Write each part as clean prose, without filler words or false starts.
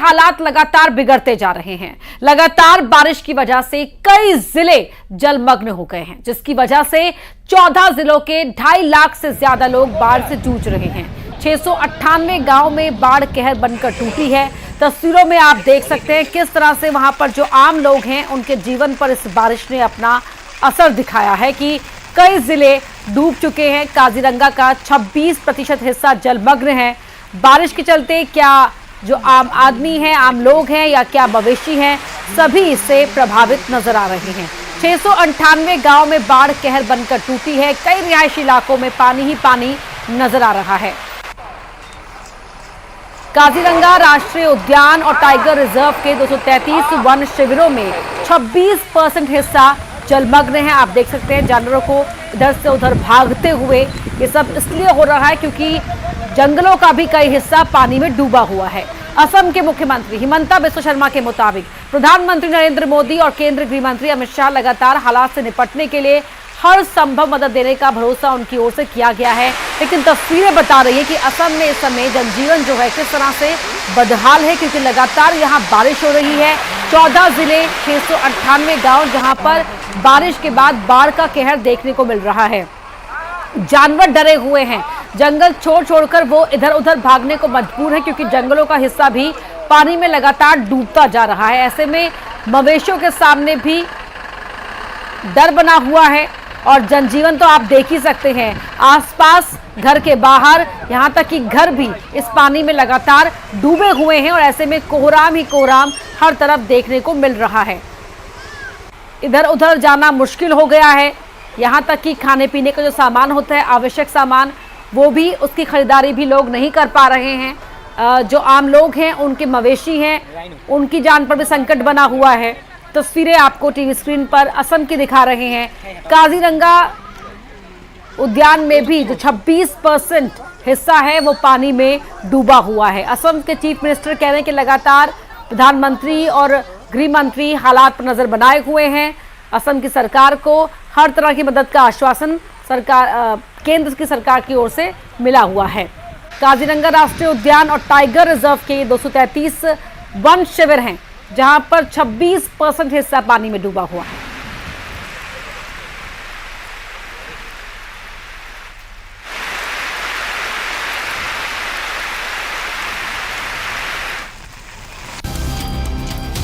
हालात लगातार बिगड़ते जा रहे हैं। लगातार बारिश की वजह से कई जिले जलमग्न हो गए हैं, जिसकी वजह से 14 जिलों के 2.5 लाख से ज्यादा लोग बाढ़ से जूझ रहे हैं। 698 गांव में बाढ़ कहर बनकर टूटी है। तस्वीरों में आप देख सकते हैं किस तरह से वहां पर जो आम लोग हैं उनके जीवन पर इस बारिश ने अपना असर दिखाया है कि कई जिले डूब चुके हैं। काजीरंगा का 26% हिस्सा जलमग्न है। बारिश के चलते क्या जो आम आदमी हैं, आम लोग हैं या क्या मवेशी हैं, सभी इससे प्रभावित नजर आ रहे हैं। 698 गांव में बाढ़ कहर बनकर टूटी है। कई रिहायशी इलाकों में पानी ही पानी नजर आ रहा है। काजीरंगा राष्ट्रीय उद्यान और टाइगर रिजर्व के 233 वन शिविरों में 26% हिस्सा जलमग्न है। आप देख सकते हैं जानवरों को इधर से उधर भागते हुए। ये सब इसलिए हो रहा है क्योंकि जंगलों का भी कई हिस्सा पानी में डूबा हुआ है। असम के मुख्यमंत्री हिमंता बिस्वा शर्मा के मुताबिक प्रधानमंत्री नरेंद्र मोदी और केंद्रीय गृह मंत्री अमित शाह लगातार हालात से निपटने के लिए हर संभव मदद देने का भरोसा उनकी ओर से किया गया है। लेकिन तस्वीरें बता रही है कि असम में इस समय जनजीवन जो है किस तरह से बदहाल है, क्योंकि लगातार यहाँ बारिश हो रही है। 14 जिले, 698 गांव जहां पर बारिश के बाद बाढ़ का कहर देखने को मिल रहा है। जानवर डरे हुए हैं, जंगल छोड़कर वो इधर उधर भागने को मजबूर है क्योंकि जंगलों का हिस्सा भी पानी में लगातार डूबता जा रहा है। ऐसे में मवेशियों के सामने भी डर बना हुआ है और जनजीवन तो आप देख ही सकते हैं। आसपास घर के बाहर, यहां तक कि घर भी इस पानी में लगातार डूबे हुए हैं और ऐसे में कोहराम ही कोहराम हर तरफ देखने को मिल रहा है। इधर उधर जाना मुश्किल हो गया है। यहां तक कि खाने पीने का जो सामान होता है, आवश्यक सामान, वो भी उसकी खरीदारी भी लोग नहीं कर पा रहे हैं। जो आम लोग हैं, उनके मवेशी हैं, उनकी जान पर भी संकट बना हुआ है। तस्वीरें आपको टीवी स्क्रीन पर असम की दिखा रहे हैं। काजीरंगा उद्यान में भी जो 26% हिस्सा है वो पानी में डूबा हुआ है। असम के चीफ मिनिस्टर कह रहे हैं कि लगातार प्रधानमंत्री और गृह मंत्री हालात पर नजर बनाए हुए हैं। असम की सरकार को हर तरह की मदद का आश्वासन केंद्र की सरकार की ओर से मिला हुआ है। काजीरंगा राष्ट्रीय उद्यान और टाइगर रिजर्व के 233 वन शिविर हैं जहां पर 26% हिस्सा पानी में डूबा हुआ है।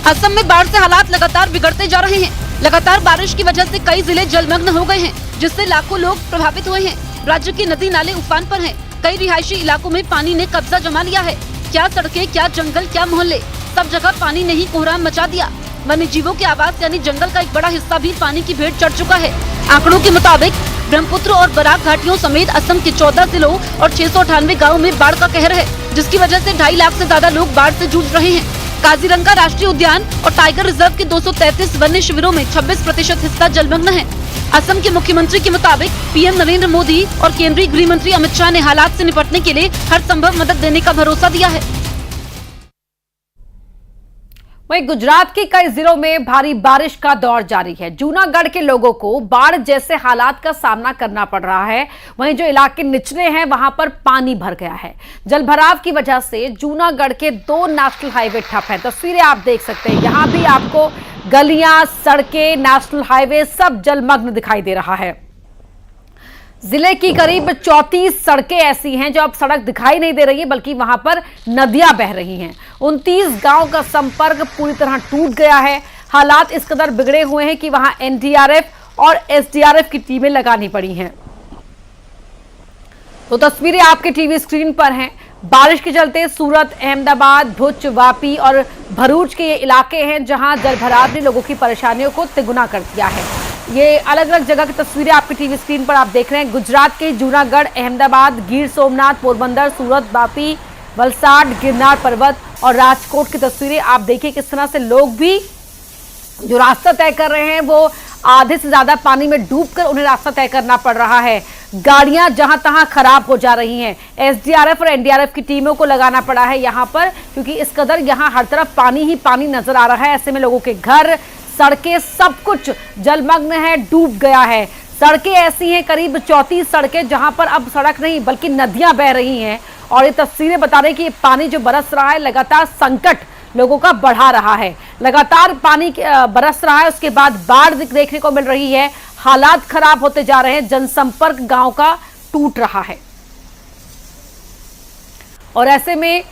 असम में बाढ़ से हालात लगातार बिगड़ते जा रहे हैं। लगातार बारिश की वजह से कई जिले जलमग्न हो गए हैं, जिससे लाखों लोग प्रभावित हुए हैं। राज्य के नदी नाले उफान पर हैं। कई रिहायशी इलाकों में पानी ने कब्जा जमा लिया है। क्या सड़कें, क्या जंगल, क्या मोहल्ले, सब जगह पानी ने ही कोहराम मचा दिया। वन्य जीवों के आवास यानी जंगल का एक बड़ा हिस्सा भी पानी की भेंट चढ़ चुका है। आंकड़ों के मुताबिक ब्रह्मपुत्र और बराक घाटियों समेत असम के 14 जिलों और 698 गाँव में बाढ़ का कहर है, जिसकी वजह से 2.5 लाख से ज्यादा लोग बाढ़ से जूझ रहे हैं। काजीरंगा राष्ट्रीय उद्यान और टाइगर रिजर्व के 233 वन्य शिविरों में 26% हिस्सा जलमग्न है। असम के मुख्यमंत्री के मुताबिक पीएम नरेंद्र मोदी और केंद्रीय गृह मंत्री अमित शाह ने हालात से निपटने के लिए हर संभव मदद देने का भरोसा दिया है। वहीं गुजरात के कई जिलों में भारी बारिश का दौर जारी है। जूनागढ़ के लोगों को बाढ़ जैसे हालात का सामना करना पड़ रहा है। वहीं जो इलाके निचले हैं वहां पर पानी भर गया है। जलभराव की वजह से जूनागढ़ के 2 नेशनल हाईवे ठप हैं। तस्वीरें आप देख सकते हैं, यहां भी आपको गलियां, सड़कें, नेशनल हाईवे सब जलमग्न दिखाई दे रहा है। जिले की करीब 34 सड़कें ऐसी हैं जो अब सड़क दिखाई नहीं दे रही है, बल्कि वहां पर नदियां बह रही हैं। 29 गांव का संपर्क पूरी तरह टूट गया है। हालात इस कदर बिगड़े हुए हैं कि वहां एनडीआरएफ और एसडीआरएफ की टीमें लगानी पड़ी हैं। तो तस्वीरें आपके टीवी स्क्रीन पर हैं। बारिश के चलते सूरत, अहमदाबाद, भुज, वापी और भरूच के ये इलाके हैं जहां जलभराव ने लोगों की परेशानियों को तिगुना कर दिया है। ये अलग अलग जगह की तस्वीरें आपकी टीवी स्क्रीन पर आप देख रहे हैं। गुजरात के जूनागढ़, अहमदाबाद, गिर सोमनाथ, पोरबंदर, सूरत, वापी, वलसाड, गिरनार पर्वत और राजकोट की तस्वीरें आप देखिए किस तरह से लोग भी जो रास्ता तय कर रहे हैं वो आधे से ज्यादा पानी में डूबकर उन्हें रास्ता तय करना पड़ रहा है। गाड़ियां जहां तहां खराब हो जा रही हैं। एसडीआरएफ और एनडीआरएफ की टीमों को लगाना पड़ा है यहां पर, क्योंकि इस कदर यहां हर तरफ पानी ही पानी नजर आ रहा है। ऐसे में लोगों के घर, सड़कें, सब कुछ जलमग्न है, डूब गया है। सड़कें ऐसी हैं, करीब 34 सड़कें जहां पर अब सड़क नहीं बल्कि नदियां बह रही हैं। और ये तस्वीरें बता रही कि ये पानी जो बरस रहा है लगातार संकट लोगों का बढ़ा रहा है। लगातार पानी बरस रहा है, उसके बाद बाढ़ देखने को मिल रही है। हालात खराब होते जा रहे हैं, जनसंपर्क गांव का टूट रहा है और ऐसे में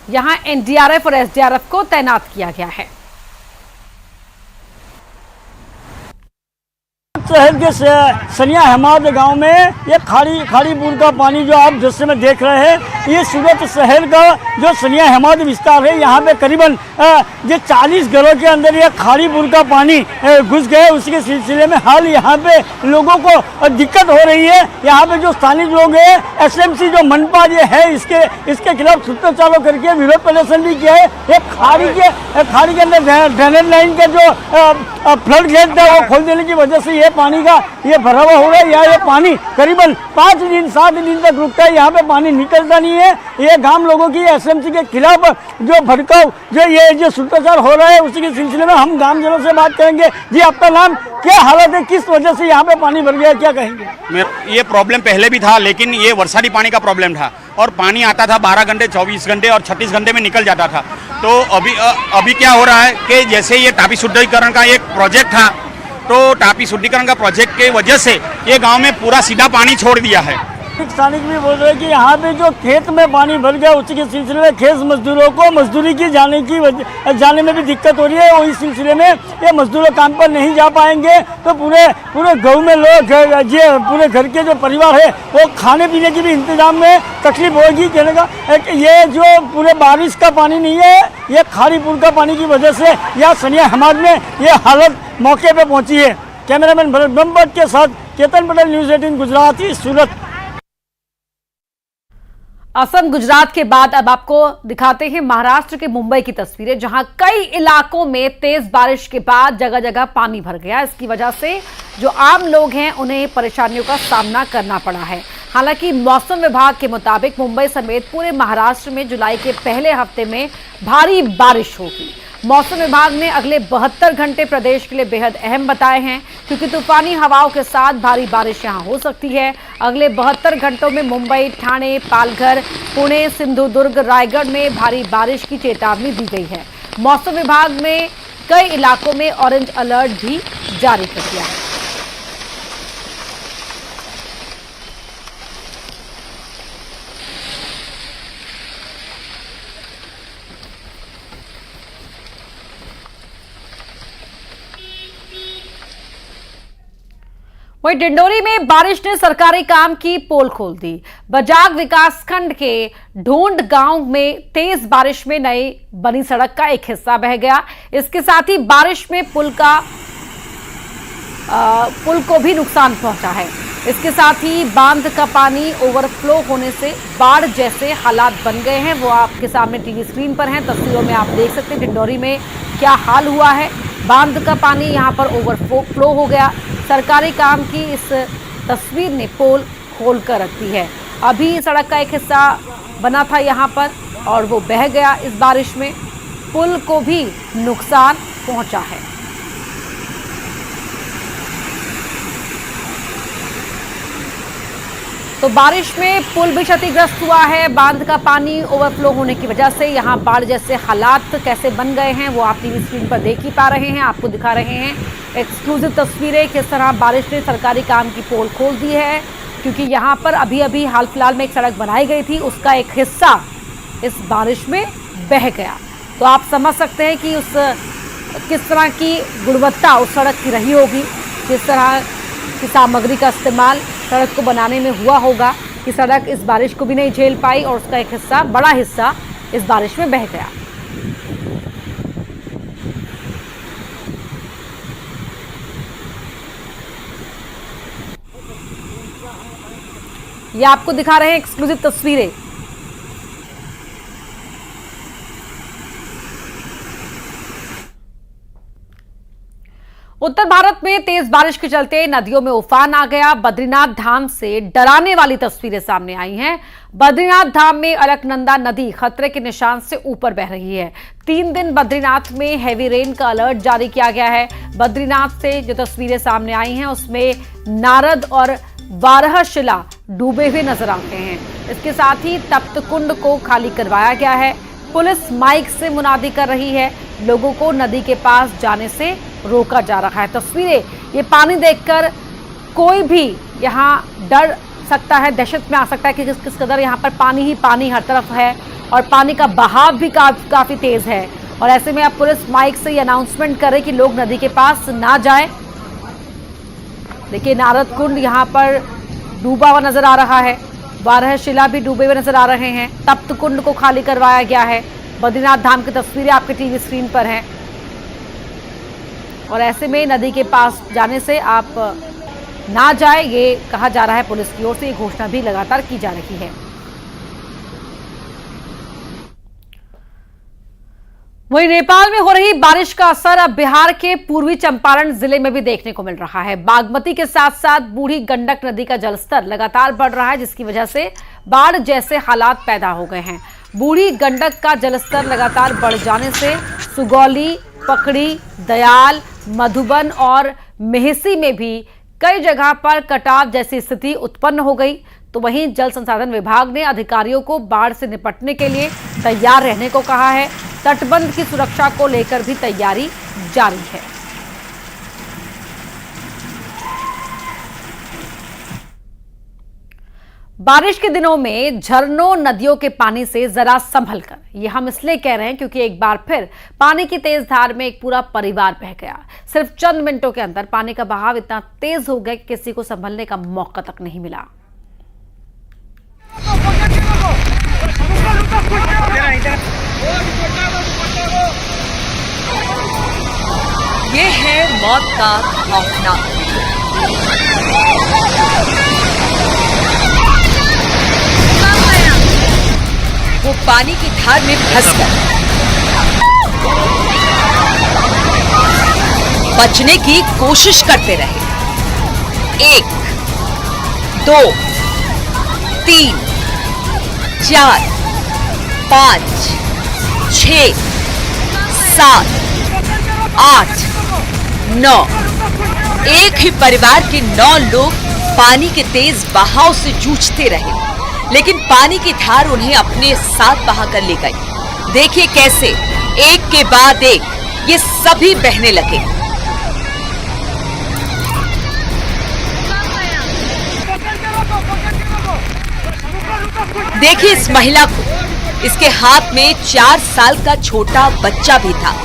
यहां एनडीआरएफ और एसडीआरएफ को तैनात किया गया है। शहर के सनिया हमाद गांव में ये खाड़ी पुल का पानी जो आप दृश्य में देख रहे हैं, ये सूरत शहर का जो सनिया हमाद विस्तार है, यहाँ पे करीबन ये 40 घरों के अंदर ये खाड़ी पुल का पानी घुस गए। उसके सिलसिले में हाल यहाँ पे लोगों को दिक्कत हो रही है। यहाँ पे जो स्थानीय लोग हैं, एसएमसी जो मनपा ये है, इसके खिलाफ सूत्रचारों करके विरोध प्रदर्शन भी किया है। ये खाड़ी के अंदर ड्रेनेज लाइन का जो फ्लड गेट है वो खोल देने की वजह से ये पानी का ये भरा हुआ हो रहा है। या ये पानी करीबन 5 दिन 7 दिन तक रुकता है, यहाँ पे पानी निकलता नहीं है। ये गांव लोगों की एसएमसी के खिलाफ जो भड़काव जो सूत्रचार हो रहा है, उसी के सिलसिले में हम गांवजनों से बात करेंगे। जी, आपका नाम, क्या हालत है, किस वजह से यहाँ पे पानी भर गया, क्या कहेंगे? ये प्रॉब्लम पहले भी था, लेकिन ये वर्षादी पानी का प्रॉब्लम था और पानी आता था 12 घंटे 24 घंटे और 36 घंटे में निकल जाता था। तो अभी क्या हो रहा है कि जैसे ये टापी शुद्धिकरण का एक प्रोजेक्ट था, तो टापी शुद्धिकरण का प्रोजेक्ट के वजह से ये गांव में पूरा सीधा पानी छोड़ दिया है। स्थानिक भी बोल रहे हैं कि यहाँ पे जो खेत में पानी भर गया, उसी के सिलसिले में खेत मजदूरों को मजदूरी की जाने में भी दिक्कत हो रही है और इस सिलसिले में ये मजदूर काम पर नहीं जा पाएंगे। तो पूरे गाँव में लोग, पूरे घर के जो परिवार है, वो खाने पीने की भी इंतजाम में तकलीफ होगी। कहने का ये जो पूरे बारिश का पानी नहीं है, ये खाड़ी पुल का पानी की वजह से यहाँ सनिया हमाद में ये हालत मौके पे पहुंची है। कैमरामैन भरत ब्रह्मभट्ट के साथ केतन पटेल, न्यूज़ 18 गुजराती, सूरत। असम गुजरात के बाद अब आपको दिखाते हैं महाराष्ट्र के मुंबई की तस्वीरें, जहां कई इलाकों में तेज बारिश के बाद जगह जगह पानी भर गया। इसकी वजह से जो आम लोग हैं उन्हें परेशानियों का सामना करना पड़ा है। हालांकि मौसम विभाग के मुताबिक मुंबई समेत पूरे महाराष्ट्र में जुलाई के पहले हफ्ते में भारी बारिश होगी। मौसम विभाग ने अगले 72 घंटे प्रदेश के लिए बेहद अहम बताए हैं, क्योंकि तूफानी हवाओं के साथ भारी बारिश यहां हो सकती है। अगले 72 घंटों में मुंबई, ठाणे, पालघर, पुणे, सिंधुदुर्ग, रायगढ़ में भारी बारिश की चेतावनी दी गई है। मौसम विभाग ने कई इलाकों में ऑरेंज अलर्ट भी जारी कर दिया है। वहीं डिंडोरी में बारिश ने सरकारी काम की पोल खोल दी। बजाग विकासखंड के ढूंढ गांव में तेज बारिश में नई बनी सड़क का एक हिस्सा बह गया। इसके साथ ही बारिश में पुल को भी नुकसान पहुंचा है। इसके साथ ही बांध का पानी ओवरफ्लो होने से बाढ़ जैसे हालात बन गए हैं। वो आपके सामने टीवी स्क्रीन पर हैं, तस्वीरों में आप देख सकते हैं डिंडोरी में क्या हाल हुआ है। बांध का पानी यहां पर ओवरफ्लो हो गया। सरकारी काम की इस तस्वीर ने पोल खोल कर रख दी है। अभी सड़क का एक हिस्सा बना था यहां पर और वो बह गया इस बारिश में। पुल को भी नुकसान पहुंचा है। तो बारिश में पुल भी क्षतिग्रस्त हुआ है। बांध का पानी ओवरफ्लो होने की वजह से यहाँ बाढ़ जैसे हालात कैसे बन गए हैं वो आप टीवी स्क्रीन पर देख ही पा रहे हैं। आपको दिखा रहे हैं एक्सक्लूसिव तस्वीरें, किस तरह बारिश ने सरकारी काम की पोल खोल दी है, क्योंकि यहाँ पर अभी हाल फिलहाल में एक सड़क बनाई गई थी, उसका एक हिस्सा इस बारिश में बह गया। तो आप समझ सकते हैं कि किस तरह की गुणवत्ता उस सड़क की रही होगी, किस तरह की सामग्री का इस्तेमाल सड़क को बनाने में हुआ होगा कि सड़क इस बारिश को भी नहीं झेल पाई और उसका एक हिस्सा, बड़ा हिस्सा इस बारिश में बह गया। ये आपको दिखा रहे हैं एक्सक्लूसिव तस्वीरें। उत्तर भारत में तेज बारिश के चलते नदियों में उफान आ गया। बद्रीनाथ धाम से डराने वाली तस्वीरें सामने आई हैं। बद्रीनाथ धाम में अलकनंदा नदी खतरे के निशान से ऊपर बह रही है। 3 दिन बद्रीनाथ में हैवी रेन का अलर्ट जारी किया गया है। बद्रीनाथ से जो तस्वीरें सामने आई हैं उसमें नारद और वारहशिला डूबे हुए नजर आते हैं। इसके साथ ही तप्त कुंड को खाली करवाया गया है। पुलिस माइक से मुनादी कर रही है, लोगों को नदी के पास जाने से रोका जा रहा है। तस्वीरें ये पानी देखकर कोई भी यहाँ डर सकता है, दहशत में आ सकता है कि किस कदर यहाँ पर पानी ही पानी हर तरफ है और पानी का बहाव भी काफी तेज है। और ऐसे में अब पुलिस माइक से ये अनाउंसमेंट करे कि लोग नदी के पास ना जाएं। देखिए नारद कुंड यहाँ पर डूबा हुआ नजर आ रहा है, वारहशिला भी डूबे हुए नजर आ रहे हैं, तप्त कुंड को खाली करवाया गया है। बद्रीनाथ धाम की तस्वीरें आपके टीवी स्क्रीन पर हैं और ऐसे में नदी के पास जाने से आप ना जाए, ये कहा जा रहा है। पुलिस की ओर से ये घोषणा भी लगातार की जा रही है। वहीं नेपाल में हो रही बारिश का असर अब बिहार के पूर्वी चंपारण जिले में भी देखने को मिल रहा है। बागमती के साथ साथ बूढ़ी गंडक नदी का जलस्तर लगातार बढ़ रहा है, जिसकी वजह से बाढ़ जैसे हालात पैदा हो गए हैं। बूढ़ी गंडक का जलस्तर लगातार बढ़ जाने से सुगौली, पकड़ी, दयाल, मधुबन और मेहसी में भी कई जगह पर कटाव जैसी स्थिति उत्पन्न हो गई। तो वहीं जल संसाधन विभाग ने अधिकारियों को बाढ़ से निपटने के लिए तैयार रहने को कहा है। तटबंध की सुरक्षा को लेकर भी तैयारी जारी है। बारिश के दिनों में झरनों, नदियों के पानी से जरा संभल कर, ये हम इसलिए कह रहे हैं क्योंकि एक बार फिर पानी की तेज धार में एक पूरा परिवार बह गया। सिर्फ चंद मिनटों के अंदर पानी का बहाव इतना तेज हो गया कि किसी को संभलने का मौका तक नहीं मिला। ये है मौत का खौफनाक वो पानी की धार में फंसकर बचने की कोशिश करते रहे। 1, 2, 3, 4, 5, 6, 7, 8, 9। एक ही परिवार के 9 लोग पानी के तेज बहाव से जूझते रहे, लेकिन पानी की धार उन्हें अपने साथ बहा कर ले गई। देखिए कैसे एक के बाद एक ये सभी बहने लगे। देखिए इस महिला को, इसके हाथ में 4 साल का छोटा बच्चा भी था।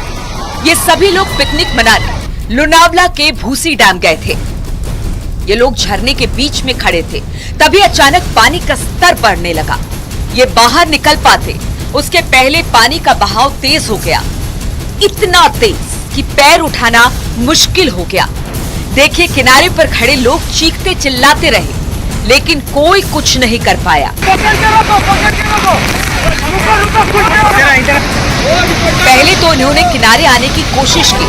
ये सभी लोग पिकनिक मनाने लोनावला के भूसी डैम गए थे। ये लोग झरने के बीच में खड़े थे, तभी अचानक पानी का स्तर बढ़ने लगा। ये बाहर निकल पाते उसके पहले पानी का बहाव तेज हो गया, इतना तेज कि पैर उठाना मुश्किल हो गया। देखिए किनारे पर खड़े लोग चीखते चिल्लाते रहे, लेकिन कोई कुछ नहीं कर पाया। पहले तो उन्होंने किनारे आने की कोशिश की,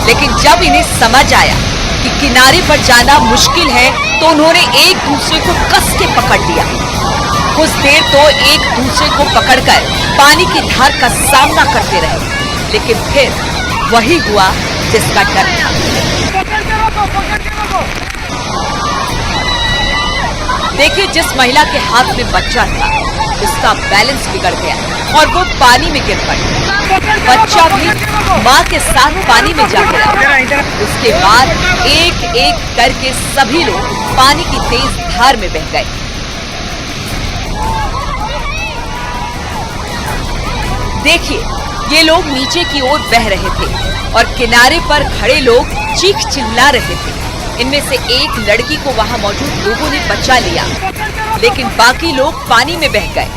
लेकिन जब इन्हें समझ आया कि किनारे पर जाना मुश्किल है तो उन्होंने एक दूसरे को कस के पकड़ लिया। कुछ देर तो एक दूसरे को पकड़कर पानी की धार का सामना करते रहे, लेकिन फिर वही हुआ जिसका डर था। देखिए जिस महिला के हाथ में बच्चा था उसका बैलेंस बिगड़ गया और वो पानी में गिर पड़ी। बच्चा भी माँ के साथ पानी में जा गिरा। उसके बाद एक एक करके सभी लोग पानी की तेज धार में बह गए। देखिए ये लोग नीचे की ओर बह रहे थे और किनारे पर खड़े लोग चीख चिल्ला रहे थे। इनमें से एक लड़की को वहां मौजूद लोगों ने बचा लिया, लेकिन बाकी लोग पानी में बह गए।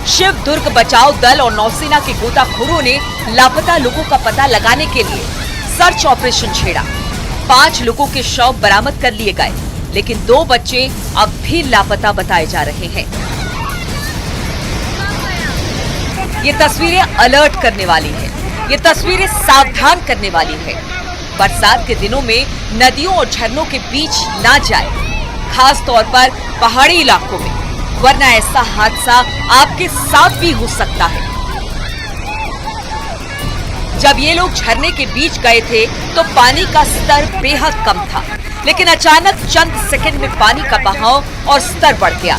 शिव दुर्ग बचाव दल और नौसेना के गोताखोरों ने लापता लोगों का पता लगाने के लिए सर्च ऑपरेशन छेड़ा। 5 लोगों के शव बरामद कर लिए गए, लेकिन 2 बच्चे अब भी लापता बताए जा रहे हैं। ये तस्वीरें अलर्ट करने वाली है, ये तस्वीरें सावधान करने वाली है। बरसात के दिनों में नदियों और झरनों के बीच ना जाए, खास तौर पर पहाड़ी इलाकों में, वरना ऐसा हादसा आपके साथ भी हो सकता है। जब ये लोग झरने के बीच गए थे तो पानी का स्तर बेहद कम था, लेकिन अचानक चंद सेकंड में पानी का बहाव और स्तर बढ़ गया।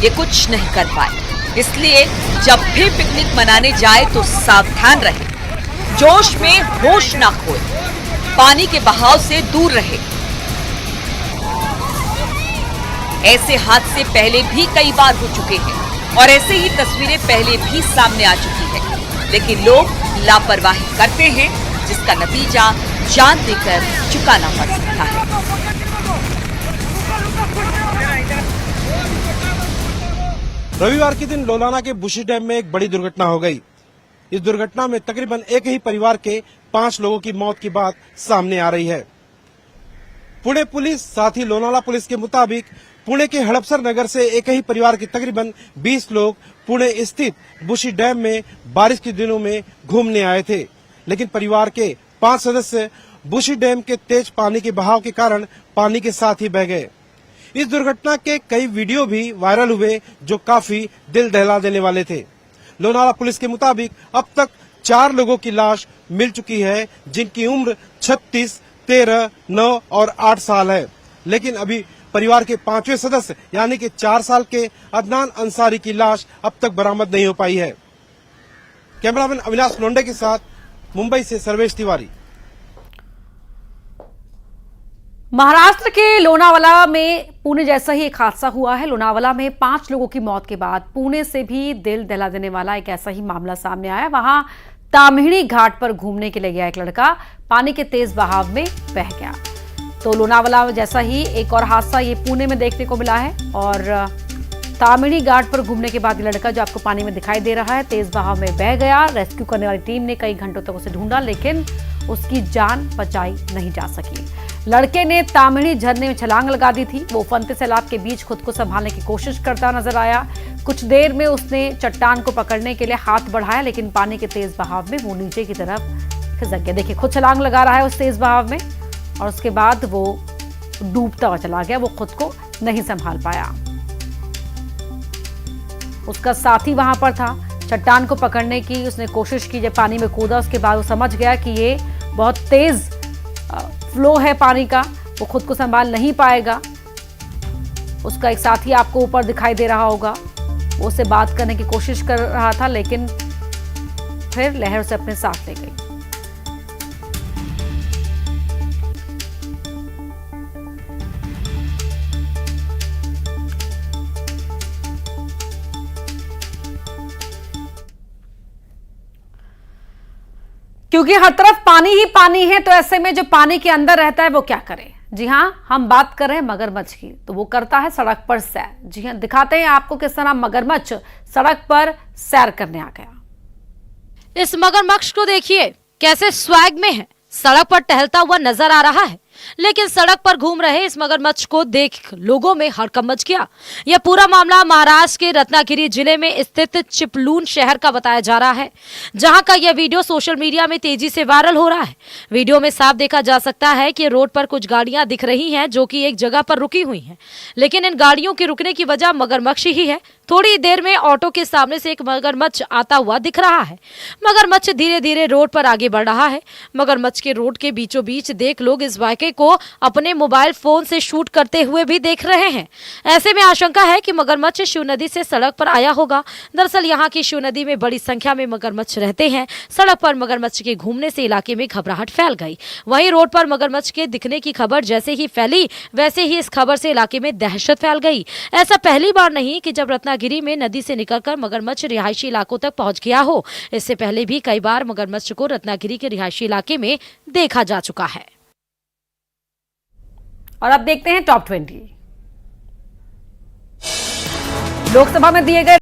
ये कुछ नहीं कर पाए, इसलिए जब भी पिकनिक मनाने जाए तो सावधान रहे, जोश में होश ना खोए, पानी के बहाव से दूर रहे। ऐसे हादसे पहले भी कई बार हो चुके हैं और ऐसे ही तस्वीरें पहले भी सामने आ चुकी है, लेकिन लोग लापरवाही करते हैं, जिसका नतीजा जान देकर चुकाना पड़ सकता है। रविवार के दिन लोनाना के बुशी डैम में एक बड़ी दुर्घटना हो गई। इस दुर्घटना में तकरीबन एक ही परिवार के 5 लोगों की मौत की बात सामने आ रही है। पुणे पुलिस साथ ही लोनाला पुलिस के मुताबिक पुणे के हड़पसर नगर से एक ही परिवार के तकरीबन 20 लोग पुणे स्थित बुशी डैम में बारिश के दिनों में घूमने आए थे, लेकिन परिवार के 5 सदस्य बुशी डैम के तेज पानी के बहाव के कारण पानी के साथ ही बह गए। इस दुर्घटना के कई वीडियो भी वायरल हुए जो काफी दिल दहला देने वाले थे। लोनावाला पुलिस के मुताबिक अब तक 4 लोगों की लाश मिल चुकी है, जिनकी उम्र 36, 13, 9 और 8 साल है, लेकिन अभी परिवार के 5वें सदस्य यानी कि 4 साल के अदनान अंसारी की लाश अब तक बरामद नहीं हो पाई है। कैमरामैन अविनाश लोंडे के साथ मुंबई से सर्वेश तिवारी। महाराष्ट्र के लोनावाला में पुणे जैसा ही एक हादसा हुआ है। लोनावाला में 5 लोगों की मौत के बाद पुणे से भी दिल दहला देने वाला एक ऐसा ही मामला सामने आया। वहां ताम्हिणी घाट पर घूमने के लिए गया एक लड़का पानी के तेज बहाव में बह गया। तो लोनावाला जैसा ही एक और हादसा ये पुणे में देखने को मिला है और ताम्हिणी घाट पर घूमने के बाद ये लड़का जो आपको पानी में दिखाई दे रहा है तेज बहाव में बह गया। रेस्क्यू करने वाली टीम ने कई घंटों तक उसे ढूंढा, लेकिन उसकी जान बचाई नहीं जा सकी। लड़के ने ताम्हिणी झरने में छलांग लगा दी थी। वो उफनते सैलाब के बीच खुद को संभालने की कोशिश करता नजर आया। कुछ देर में उसने चट्टान को पकड़ने के लिए हाथ बढ़ाया, लेकिन पानी के तेज बहाव में वो नीचे की तरफ खिसक गया। देखिए, खुद छलांग लगा रहा है उस तेज बहाव में और उसके बाद वो डूबता हुआ चला गया। वो खुद को नहीं संभाल पाया। उसका साथी वहां पर था। चट्टान को पकड़ने की उसने कोशिश की, जब पानी में कूदा उसके बाद वो समझ गया कि ये बहुत तेज फ्लो है पानी का, वो खुद को संभाल नहीं पाएगा। उसका एक साथी आपको ऊपर दिखाई दे रहा होगा, वो उससे बात करने की कोशिश कर रहा था, लेकिन फिर लहर उसे अपने साथ ले गई। क्योंकि हर तरफ पानी ही पानी है, तो ऐसे में जो पानी के अंदर रहता है वो क्या करे। जी हां, हम बात कर रहे हैं मगरमच्छ की, तो वो करता है सड़क पर सैर। जी हां, दिखाते हैं आपको किस तरह मगरमच्छ सड़क पर सैर करने आ गया। इस मगरमच्छ को देखिए कैसे स्वैग में है, सड़क पर टहलता हुआ नजर आ रहा है। लेकिन सड़क पर घूम रहे इस मगरमच्छ को देख लोगों में हड़कंप मच गया। यह पूरा मामला महाराष्ट्र के रत्नागिरी जिले में स्थित चिपलून शहर का बताया जा रहा है, जहां का यह वीडियो सोशल मीडिया में तेजी से वायरल हो रहा है। वीडियो में साफ देखा जा सकता है कि रोड पर कुछ गाड़ियां दिख रही हैं जो कि एक जगह पर रुकी हुई हैं, लेकिन इन गाड़ियों के रुकने की वजह मगरमच्छ ही है। थोड़ी देर में ऑटो के सामने से एक मगरमच्छ आता हुआ दिख रहा है। मगरमच्छ धीरे धीरे रोड पर आगे बढ़ रहा है। मगरमच्छ के रोड के बीचों बीच देख लोग इस वाकये को अपने मोबाइल फोन से शूट करते हुए भी देख रहे हैं। ऐसे में आशंका है कि मगरमच्छ शिव नदी से सड़क पर आया होगा। दरअसल यहाँ की शिव नदी में बड़ी संख्या में मगरमच्छ रहते हैं। सड़क पर मगरमच्छ के घूमने से इलाके में घबराहट फैल गई। वहीं रोड पर मगरमच्छ के दिखने की खबर जैसे ही फैली, वैसे ही इस खबर से इलाके में दहशत फैल गई। ऐसा पहली बार नहीं कि जब रत्नागिरी में नदी से निकलकर मगरमच्छ रिहायशी इलाकों तक पहुंच गया हो। इससे पहले भी कई बार मगरमच्छ को रत्नागिरी के रिहायशी इलाके में देखा जा चुका है। और अब देखते हैं टॉप 20। लोकसभा में दिए गए